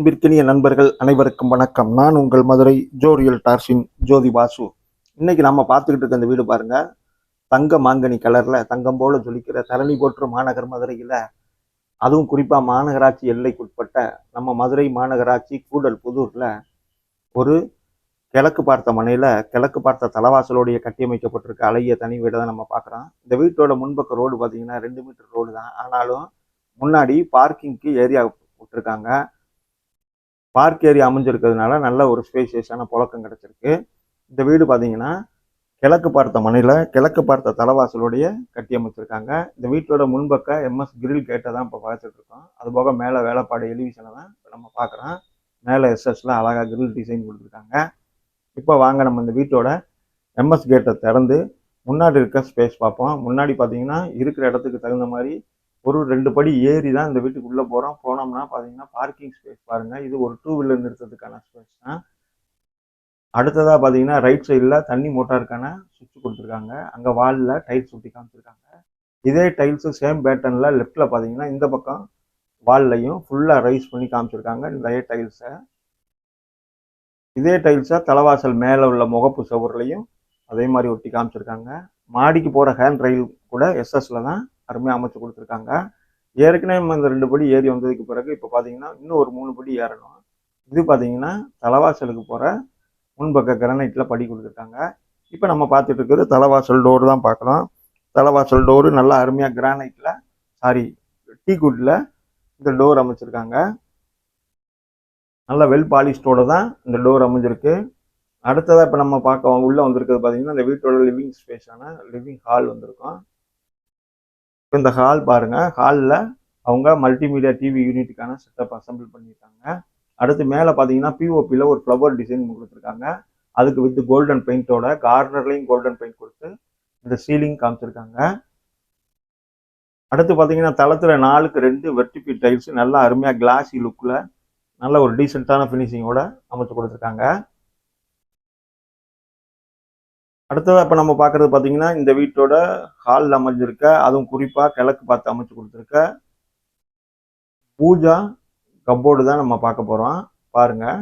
அன்பிற்கினிய நண்பர்கள் அனைவருக்கும் வணக்கம். நான் உங்கள் மதுரை ஜோரியல் டார்ஸின் ஜோதி பாசு. இன்னைக்கு நம்ம பார்த்துக்கிட்டு இருக்க இந்த வீடு பாருங்க, தங்க மாங்கனி கலர்ல தங்கம் போல ஜொலிக்கிற தரணி போற்று மாநகர் மதுரையில, அதுவும் குறிப்பா மாநகராட்சி எல்லைக்குட்பட்ட நம்ம மதுரை மாநகராட்சி கூடல் புதூர்ல ஒரு கிழக்கு பார்த்த மனையில கிழக்கு பார்த்த தலவாசலோடைய கட்டியமைக்கப்பட்டிருக்க அழகிய தனி வீடை தான் நம்ம பார்க்குறோம். இந்த வீட்டோட முன்பக்க ரோடு பார்த்தீங்கன்னா 2 மீட்டர் ரோடு தான். ஆனாலும் முன்னாடி பார்க்கிங்க்கு ஏரியா விட்டுருக்காங்க. பார்க் ஏரியா அமைஞ்சிருக்கிறதுனால நல்ல ஒரு ஸ்பேசியஸான புழக்கம் கிடைச்சிருக்கு. இந்த வீடு பார்த்தீங்கன்னா கிழக்கு பார்த்த மனையில் கிழக்கு பார்த்த தலவாசலோடைய கட்டி அமைச்சிருக்காங்க. இந்த வீட்டோட முன்பக்க எம்எஸ் கிரில் கேட்டை தான் இப்போ பார்த்துட்டு இருக்கோம். அதுபோக மேலே வேலைப்பாடு எலிவிஷனை தான் இப்போ நம்ம பார்க்குறோம். மேலே எஸ்எஸ்ல அழகாக கிரில் டிசைன் கொடுத்துருக்காங்க. இப்போ வாங்க நம்ம இந்த வீட்டோட எம்எஸ் கேட்டை திறந்து முன்னாடி இருக்க ஸ்பேஸ் பார்ப்போம். முன்னாடி பார்த்தீங்கன்னா இருக்கிற இடத்துக்கு தகுந்த மாதிரி ஒரு 2 படி ஏறி தான் இந்த வீட்டுக்குள்ளே போகிறோம். போனோம்னா பார்த்தீங்கன்னா பார்க்கிங் ஸ்பேஸ் பாருங்கள். இது ஒரு 2 வீலர் நிறுத்தத்துக்கான ஸ்பேஸ் தான். அடுத்ததாக பார்த்தீங்கன்னா ரைட் சைடில் தண்ணி மோட்டாருக்கான சுவிட்ச் கொடுத்துருக்காங்க. அங்கே வாலில் டைல்ஸ் ஒட்டி காமிச்சிருக்காங்க. இதே டைல்ஸு சேம் பேட்டர்னில் லெஃப்டில் பார்த்தீங்கன்னா இந்த பக்கம் வால்லையும் ஃபுல்லாக ரைஸ் பண்ணி காமிச்சிருக்காங்க. இதே டைல்ஸை தலவாசல் மேலே உள்ள முகப்பு சுவர்லையும் அதே மாதிரி ஒட்டி காமிச்சிருக்காங்க. மாடிக்கு போகிற ஹேண்ட் ரயில் கூட எஸ்எஸ்ல தான் அருமையாக அமைச்சு கொடுத்துருக்காங்க. ஏற்கனவே நம்ம இந்த 2 படி ஏறி வந்ததுக்கு பிறகு இப்போ பார்த்தீங்கன்னா இன்னும் ஒரு 3 படி ஏறணும். இது பார்த்தீங்கன்னா தலவாசலுக்கு போகிற முன்பக்க கிரானைட்டில் படி கொடுத்துருக்காங்க. இப்போ நம்ம பார்த்துட்டு இருக்கிறது தலவாசல் டோர் தான் பார்க்குறோம். தலவாசல் டோரு நல்லா அருமையாக கிரானைட்டில் டீக்குட்டில் இந்த டோர் அமைச்சிருக்காங்க. நல்ல வெல் பாலிஸ்டோடு தான் இந்த டோர் அமைஞ்சிருக்கு. அடுத்ததாக இப்போ நம்ம பார்க்க உள்ளே வந்திருக்கிறது பார்த்தீங்கன்னா இந்த வீட்டோட லிவிங் ஸ்பேஸான லிவிங் ஹால் வந்திருக்கும். இப்போ இந்த ஹால் பாருங்கள். ஹாலில் அவங்க மல்டிமீடியா டிவி யூனிட்டுக்கான செட்டப் அசம்பிள் பண்ணியிருக்காங்க. அடுத்து மேலே பார்த்தீங்கன்னா பிஓபியில் ஒரு ஃப்ளவர் டிசைன் கொடுத்துருக்காங்க. அதுக்கு வித் கோல்டன் பெயிண்டோட கார்னர்லையும் கோல்டன் பெயிண்ட் கொடுத்து இந்த சீலிங் காமிச்சிருக்காங்க. அடுத்து பார்த்தீங்கன்னா தளத்தில் 4க்கு 2 வெர்டிபி டைல்ஸ் நல்லா அருமையாக கிளாஸி லுக்கில் நல்ல ஒரு டீசெண்டான ஃபினிஷிங்கோட அமைச்சு கொடுத்துருக்காங்க. அடுத்ததாக இப்போ நம்ம பார்க்குறது பார்த்தீங்கன்னா இந்த வீட்டோட ஹாலில் அமைஞ்சிருக்க, அதுவும் குறிப்பாக கிழக்கு பார்த்து அமைச்சு கொடுத்துருக்க பூஜா கப்போர்டு தான் நம்ம பார்க்க போகிறோம். பாருங்கள்,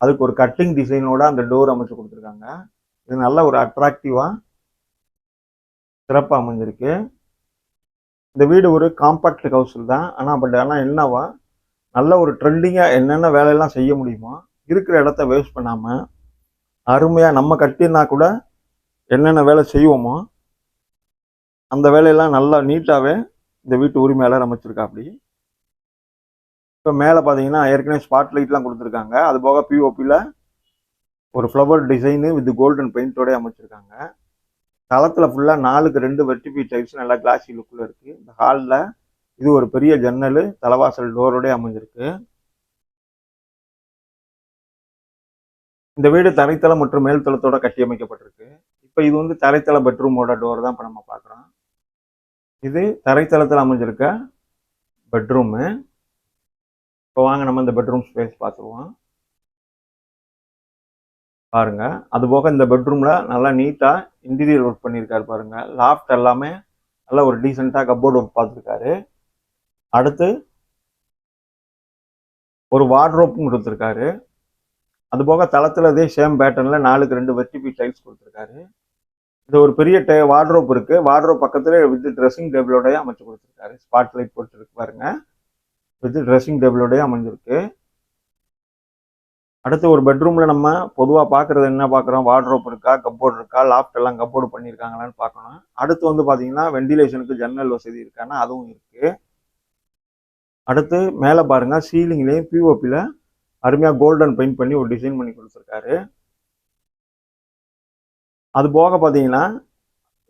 அதுக்கு ஒரு கட்டிங் டிசைனோட அந்த டோர் அமைச்சு கொடுத்துருக்காங்க. இது நல்ல ஒரு அட்ராக்டிவாக சிறப்பாக அமைஞ்சிருக்கு. இந்த வீடு ஒரு காம்பாக்ட் ஹவுஸில் தான். ஆனால் என்னவா நல்ல ஒரு ட்ரெண்டிங்காக என்னென்ன வேலையெல்லாம் செய்ய முடியுமோ இருக்கிற இடத்த வேஸ்ட் பண்ணாமல் அருமையாக நம்ம கட்டினா கூட என்னென்ன வேலை செய்வோமோ அந்த வேலையெல்லாம் நல்லா நீட்டாகவே இந்த வீட்டு உரிமையாளர் அமைச்சிருக்கா. அப்படி இப்போ மேலே பார்த்தீங்கன்னா ஏற்கனவே ஸ்பாட் லைட்லாம் கொடுத்துருக்காங்க. அது போக பிஓபியில் ஒரு ஃப்ளவர் டிசைனு வித் கோல்டன் பெயிண்டோடய அமைச்சிருக்காங்க. தளத்தில் ஃபுல்லாக 4க்கு 2 வெர்டிபி டைல்ஸ் நல்லா கிளாஸி லுக்கில் இருக்குது. இந்த ஹாலில் இது ஒரு பெரிய ஜன்னல் தலவாசல் டோரோடய அமைஞ்சிருக்கு. இந்த வீடு தரைத்தளம் மற்றும் மேல்தளத்தோட கட்டியமைக்கப்பட்டிருக்கு. இப்போ இது வந்து தரைத்தள பெட்ரூமோட டோர் தான் இப்போ நம்ம பார்க்குறோம். இது தரைத்தளத்தில் அமைஞ்சிருக்க பெட்ரூமு. இப்போ வாங்க நம்ம இந்த பெட்ரூம் ஸ்பேஸ் பார்த்துருவோம். பாருங்க, அதுபோக இந்த பெட்ரூம்ல நல்லா நீட்டாக இன்டீரியர் ஒர்க் பண்ணியிருக்காரு. பாருங்க, லாஃப்ட் எல்லாமே நல்லா ஒரு டீசெண்டாக கப்போர்டு ஒர்க் பார்த்துருக்காரு. அடுத்து ஒரு வார்ட்ரோப்பும் கொடுத்துருக்காரு. அதுபோக தளத்தில் அதே சேம் பேட்டர்னில் 4க்கு 2 வெர்டிபி டைல்ஸ் கொடுத்துருக்காரு. இது ஒரு பெரிய வார்ட்ரோப் இருக்குது. வார்ட்ரோப் பக்கத்தில் வித் ட்ரெஸ்ஸிங் டேபிளோடய அமைச்சு கொடுத்துருக்காரு. ஸ்பாட் லைட் போட்டுருக்கு பாருங்க, வித் ட்ரெஸ்ஸிங் டேபிளோடய அமைஞ்சிருக்கு. அடுத்து ஒரு பெட்ரூமில் நம்ம பொதுவாக பார்க்குறது என்ன பார்க்குறோம், வார்ட்ரோப் இருக்கா, கப்போர்டு இருக்கா, லாஃப்ட் எல்லாம் கப்போர்டு பண்ணியிருக்காங்களான்னு பார்க்கணும். அடுத்து வந்து பார்த்தீங்கன்னா வெண்டிலேஷனுக்கு ஜன்னல் வசதி இருக்கான்னா அதுவும் இருக்குது. அடுத்து மேலே பாருங்கள், சீலிங்லேயும் பிஓபியில் அருமையாக கோல்டன் பெயிண்ட் பண்ணி ஒரு டிசைன் பண்ணி கொடுத்துருக்காரு. அது போக பார்த்தீங்கன்னா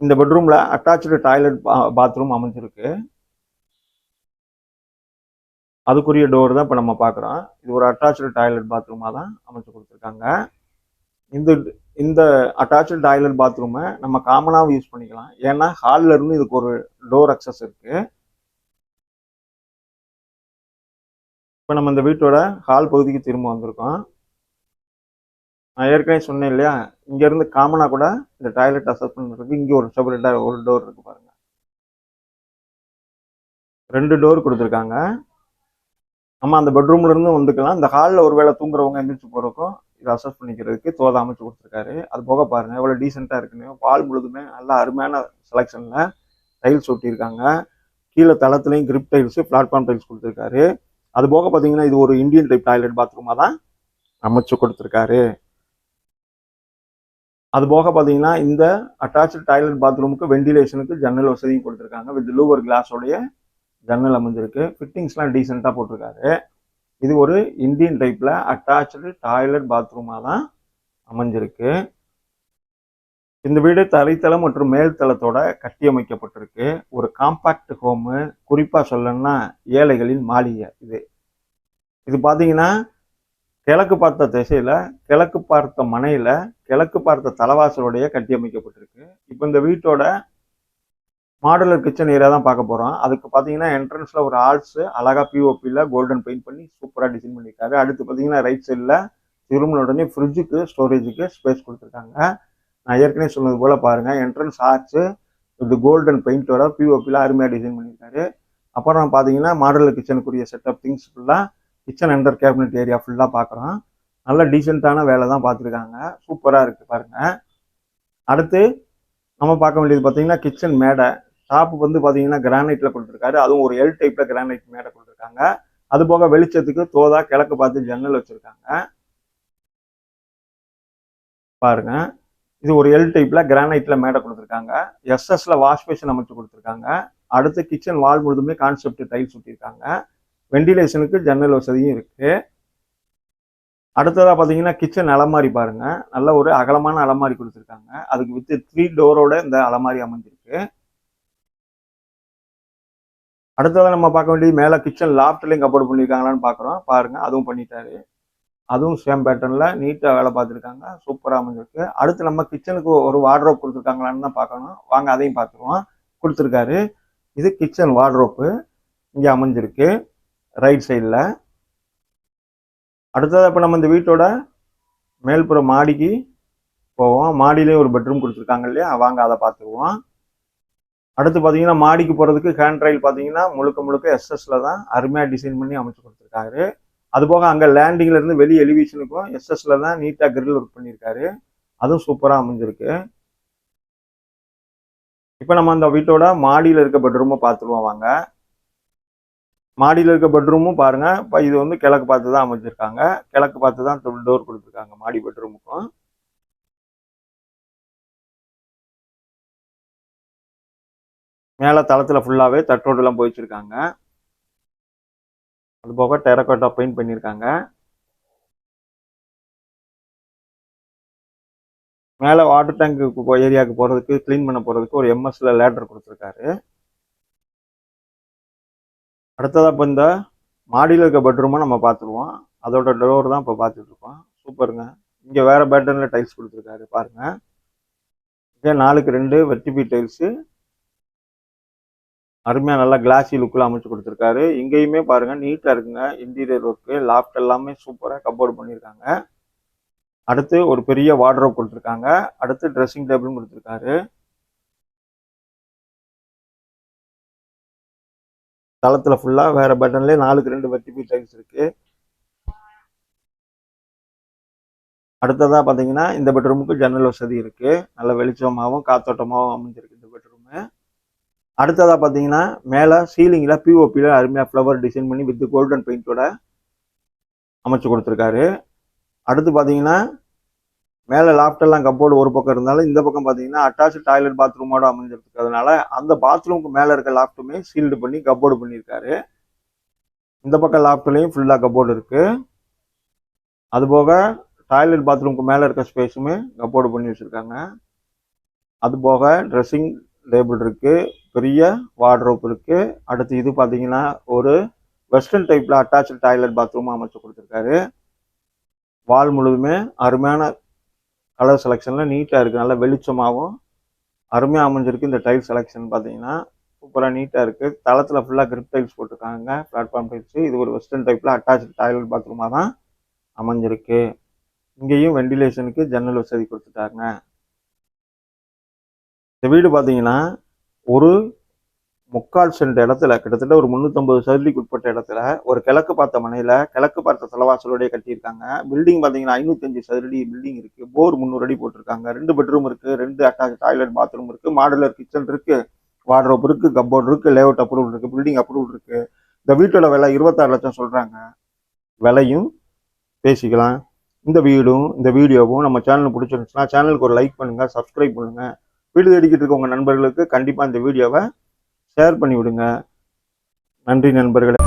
இந்த பெட்ரூமில் அட்டாச்சு டாய்லெட் பாத்ரூம் அமைஞ்சிருக்கு. அதுக்குரிய டோர் தான் இப்போ நம்ம பார்க்குறோம். இது ஒரு அட்டாச்சு டாய்லெட் பாத்ரூமாக தான் அமைச்சு கொடுத்துருக்காங்க. இந்த அட்டாச்சு டாய்லெட் பாத்ரூமை நம்ம காமனாகவும் யூஸ் பண்ணிக்கலாம். ஏன்னா ஹாலில் இருந்து இதுக்கு ஒரு டோர் அக்சஸ் இருக்குது. இப்போ நம்ம இந்த வீட்டோட ஹால் பகுதிக்கு திரும்ப வந்திருக்கோம். நான் ஏற்கனவே சொன்னேன் இல்லையா, இங்கேருந்து காமனாக கூட இந்த டாய்லெட் அக்சஸ் பண்ணுறதுக்கு இங்கே ஒரு செப்பரேட்டாக ஒரு டோர் இருக்குது பாருங்கள். 2 டோர் கொடுத்துருக்காங்க. நம்ம அந்த பெட்ரூம்ல இருந்து வந்துக்கலாம். இந்த ஹாலில் ஒருவேளை தூங்குறவங்க எந்திரிச்சு போறதுக்கும் இதை அசஸ் பண்ணிக்கிறதுக்கு தோதை அமைச்சு கொடுத்துருக்காரு. அது போக பாருங்க எவ்வளவு டீசெண்டா இருக்குன்னு. வால் முழுதுமே நல்லா அருமையான செலெக்ஷன்ல டைல்ஸ் ஒட்டியிருக்காங்க. கீழே தளத்துலையும் கிரிப் டைல்ஸ், பிளாட்ஃபார்ம் டைல்ஸ் கொடுத்துருக்காரு. அது போக பார்த்தீங்கன்னா இது ஒரு இந்தியன் டைப் டாய்லெட் பாத்ரூமா தான் அமைச்சு கொடுத்துருக்காரு. அது போக பார்த்தீங்கன்னா இந்த அட்டாச்சு டாய்லெட் பாத்ரூமுக்கு வெண்டிலேஷனுக்கு ஜன்னல் வசதியும் கொடுத்துருக்காங்க. வித் லூவர் கிளாஸோடைய ஜன்னல் அமைஞ்சிருக்கு. ஃபிட்டிங்ஸ்லாம் டீசெண்டாக போட்டிருக்காரு. இது ஒரு இந்தியன் டைப்ல அட்டாச்சு டாய்லெட் பாத்ரூமா தான் அமைஞ்சிருக்கு. இந்த வீடு தரைத்தளம் மற்றும் மேல் தளத்தோட கட்டியமைக்கப்பட்டிருக்கு. ஒரு காம்பாக்ட் ஹோமு. குறிப்பா சொல்லணும்னா ஏழைகளின் மாளிகை இது. இது பாத்தீங்கன்னா கிழக்கு பார்த்த திசையில, கிழக்கு பார்த்த மனையில, கிழக்கு பார்த்த தலவாசலுடைய கட்டியமைக்கப்பட்டிருக்கு. இப்போ இந்த வீட்டோட மாடுலர் கிச்சன் ஏரியா தான் பார்க்க போறோம். அதுக்கு பாத்தீங்கன்னா என்ட்ரன்ஸ்ல ஒரு ஆல்ஸ் அழகா பிஓபியில் கோல்டன் பெயிண்ட் பண்ணி சூப்பரா டிசைன் பண்ணியிருக்காரு. அடுத்து பாத்தீங்கன்னா ரைட் சைட்ல திரும்பின உடனே ஃப்ரிட்ஜுக்கு ஸ்டோரேஜுக்கு ஸ்பேஸ் கொடுத்துருக்காங்க. நான் ஏற்கனவே சொன்னது போல பாருங்க என்ட்ரன்ஸ் ஆர்ச் இது கோல்டன் பெயிண்டோட பிஓபியில் அருமையாக டிசைன் பண்ணியிருக்காரு. அப்புறம் பார்த்தீங்கன்னா மாடலர் கிச்சனுக்குரிய செட்டப் திங்ஸ் ஃபுல்லாக கிச்சன் அண்டர் கேபினட் ஏரியா ஃபுல்லாக பார்க்குறோம். நல்ல டீசெண்டான வேலை தான் பார்த்துருக்காங்க. சூப்பராக இருக்குது பாருங்க. அடுத்து நம்ம பார்க்க வேண்டியது பார்த்தீங்கன்னா கிச்சன் மேடை. டாப் வந்து பார்த்தீங்கன்னா கிரானைட்டில் கொடுத்துருக்காரு. அதுவும் ஒரு எல் டைப்பில் கிரானைட் மேடை கொடுத்துருக்காங்க. அது போக வெளிச்சத்துக்கு தோதா கிழக்கு பார்த்து ஜன்னல் வச்சுருக்காங்க பாருங்க. இது ஒரு எல் டைப்ல கிரானைட்ல மேடை கொடுத்துருக்காங்க. எஸ்எஸ்ல வாஷ் பேஷன் அமைச்சு கொடுத்துருக்காங்க. அடுத்து கிச்சன் வால் முழுதுமே கான்செப்ட் டைல்ஸ் ஒட்டியிருக்காங்க. வெண்டிலேஷனுக்கு ஜன்னல் வசதியும் இருக்கு. அடுத்ததா பாத்தீங்கன்னா கிச்சன் அலமாரி பாருங்க. நல்ல ஒரு அகலமான அலமாரி கொடுத்துருக்காங்க. அதுக்கு வித் 3 டோரோட இந்த அலமாரி அமைஞ்சிருக்கு. அடுத்ததான் நம்ம பார்க்க வேண்டியது மேல கிச்சன் லாப்ட்லயும் கப்போர்ட் பண்ணியிருக்காங்களான்னு பாக்குறோம். பாருங்க அதுவும் பண்ணிட்டாரு. அதுவும் சேம் பேட்டர்ன்ல நீட்டா வேலை பார்த்துருக்காங்க. சூப்பராக அமைஞ்சிருக்கு. அடுத்து நம்ம கிச்சனுக்கு ஒரு வார்ட்ரோப் கொடுத்துருக்காங்களான்னு தான் பார்க்கணும். வாங்க அதையும் பார்த்துருவோம். கொடுத்துருக்காரு. இது கிச்சன் வார்ட்ரோப்பு இங்கே அமைஞ்சிருக்கு ரைட் சைடில். அடுத்ததாக இப்போ நம்ம இந்த வீட்டோட மேல்புற மாடிக்கு போவோம். மாடியிலேயே ஒரு பெட்ரூம் கொடுத்துருக்காங்க இல்லையா, வாங்க அதை பார்த்துருவோம். அடுத்து பார்த்தீங்கன்னா மாடிக்கு போகிறதுக்கு ஹேண்ட் ரைல் பார்த்தீங்கன்னா முழுக்க முழுக்க எஸ்எஸ்ல தான் அருமையாக டிசைன் பண்ணி அமைச்சு கொடுத்துருக்காரு. அதுபோக அங்க லேண்டிங்ல இருந்து வெளி எலிவேஷனுக்கும் எஸ்எஸ்ல தான் நீட்டா கிரில் ஒர்க் பண்ணியிருக்காரு. அதுவும் சூப்பரா அமைஞ்சிருக்கு. இப்ப நம்ம அந்த வீட்டோட மாடியில இருக்க பெட்ரூமை பார்த்துருவோம் வாங்க. மாடியில இருக்க பெட்ரூமும் பாருங்க. இப்ப இது வந்து கிழக்கு பார்த்து தான் அமைச்சிருக்காங்க. கிழக்கு பார்த்து தான் டோர் கொடுத்துருக்காங்க மாடி பெட்ரூமுக்கும். மேல தளத்துல ஃபுல்லாவே தட்டோடு எல்லாம் போயிச்சிருக்காங்க. அது போக டெரகோட்டா பெயிண்ட் பண்ணியிருக்காங்க. மேலே வாட்டர் டேங்க்கு ஏரியாவுக்கு போகிறதுக்கு க்ளீன் பண்ண போகிறதுக்கு ஒரு எம்எஸ்ல லேடர் கொடுத்துருக்காரு. அடுத்ததாக இப்போ இந்த மாடியில் இருக்க பெட்ரூமை நம்ம பார்த்துருவோம். அதோட டோர் தான் இப்போ பார்த்துட்டு இருக்கோம். சூப்பருங்க. இங்கே வேற பேட்டர்னில் டைல்ஸ் கொடுத்துருக்காரு பாருங்க. இங்கே 4க்கு 2 வெர்டிபி டைல்ஸு அருமையாக நல்லா கிளாஸி லுக்கில் அமைச்சு கொடுத்துருக்காரு. இங்கேயுமே பாருங்க நீட்டாக இருக்குங்க. இன்டீரியர் ஒர்க்கு லாஃப்ட் எல்லாமே சூப்பராக கப்போர்ட் பண்ணியிருக்காங்க. அடுத்து ஒரு பெரிய வார்ட்ரோப் கொடுத்துருக்காங்க. அடுத்து ட்ரெஸ்ஸிங் டேபிளும் கொடுத்துருக்காரு. தளத்துல ஃபுல்லா வேற பட்டன்லேயே 4க்கு 2 வெர்டிபி டைல்ஸ் இருக்கு. அடுத்ததா பாத்தீங்கன்னா இந்த பெட்ரூமுக்கு ஜன்னல் வசதி இருக்கு. நல்ல வெளிச்சமாகவும் காத்தோட்டமாகவும் அமைஞ்சிருக்கு இந்த பெட்ரூமு. அடுத்ததா பாத்தீங்கன்னா மேல சீலிங்ல பிஓபியில அருமையா ஃப்ளவர் டிசைன் பண்ணி வித் கோல்டன் பெயிண்டோட அமைச்சு கொடுத்துருக்காரு. அடுத்து பாத்தீங்கன்னா மேல லாஃப்டெல்லாம் கப்போர்டு ஒரு பக்கம் இருந்தாலும் இந்த பக்கம் பாத்தீங்கன்னா அட்டாச்சு டாய்லெட் பாத்ரூமோட அமைஞ்சிருக்கு. அதனால அந்த பாத்ரூமுக்கு மேல இருக்க லாஃப்ட்டுமே சீல்டு பண்ணி கப்போர்டு பண்ணியிருக்காரு. இந்த பக்கம் லாஃப்ட்லயும் ஃபுல்லா கப்போர்டு இருக்கு. அதுபோக டாய்லெட் பாத்ரூமுக்கு மேல இருக்க ஸ்பேஸுமே கப்போர்டு பண்ணி வச்சிருக்காங்க. அது போக ட்ரெஸ்ஸிங் டேபிள் இருக்கு, பெரிய வார்ட்ரோப் இருக்கு. அடுத்து இது பாத்தீங்கன்னா ஒரு வெஸ்டர்ன் டைப்ல அட்டாச்சு டாய்லெட் பாத்ரூம் அமைச்சு கொடுத்துருக்காரு. வால் முழுதுமே அருமையான கலர் செலெக்ஷன்ல நீட்டா இருக்கு. நல்லா வெளிச்சமாகவும் அருமையா அமைஞ்சிருக்கு. இந்த டைல் செலெக்ஷன் பாத்தீங்கன்னா சூப்பரா நீட்டா இருக்கு. தளத்துல ஃபுல்லா கிரிப் டைல்ஸ் போட்டிருக்காங்க, பிளாட்ஃபார்ம் டைல்ஸ். இது ஒரு வெஸ்டர்ன் டைப்ல அட்டாச்சு டாய்லெட் பாத்ரூமா தான் அமைஞ்சிருக்கு. இங்கேயும் வெண்டிலேஷனுக்கு ஜன்னல் வசதி கொடுத்துட்டாங்க. இந்த வீடு பார்த்தீங்கன்னா ஒரு முக்கால் சென்ட் இடத்துல கிட்டத்தட்ட ஒரு 350 சதுரடிக்கு உட்பட்ட இடத்துல ஒரு கிழக்கு பார்த்த மனையில கிழக்கு பார்த்த தலைவாசலோடய கட்டியிருக்காங்க. பில்டிங் பார்த்தீங்கன்னா 505 சதுரடி பில்டிங் இருக்கு. போர் 300 அடி போட்டிருக்காங்க. 2 பெட்ரூம் இருக்கு, 2 அட்டாச் டாய்லெட் பாத்ரூம் இருக்கு, மாடுலர் கிச்சன் இருக்கு, வார்ட்ரோப் இருக்கு, கப்போர்ட் இருக்கு, லேஅவுட் அப்ரூவல் இருக்கு, பில்டிங் அப்ரூவல் இருக்கு. இந்த வீட்டோட விலை 26 லட்சம் சொல்றாங்க. விலையும் பேசிக்கலாம். இந்த வீடும் இந்த வீடியோவும் நம்ம சேனல் பிடிச்சிருந்துச்சுன்னா சேனலுக்கு ஒரு லைக் பண்ணுங்க, சப்ஸ்கிரைப் பண்ணுங்க. வீடு தேடிக்கிட்டு இருக்க உங்க நண்பர்களுக்கு கண்டிப்பா இந்த வீடியோவை ஷேர் பண்ணி விடுங்க. நன்றி நண்பர்களே.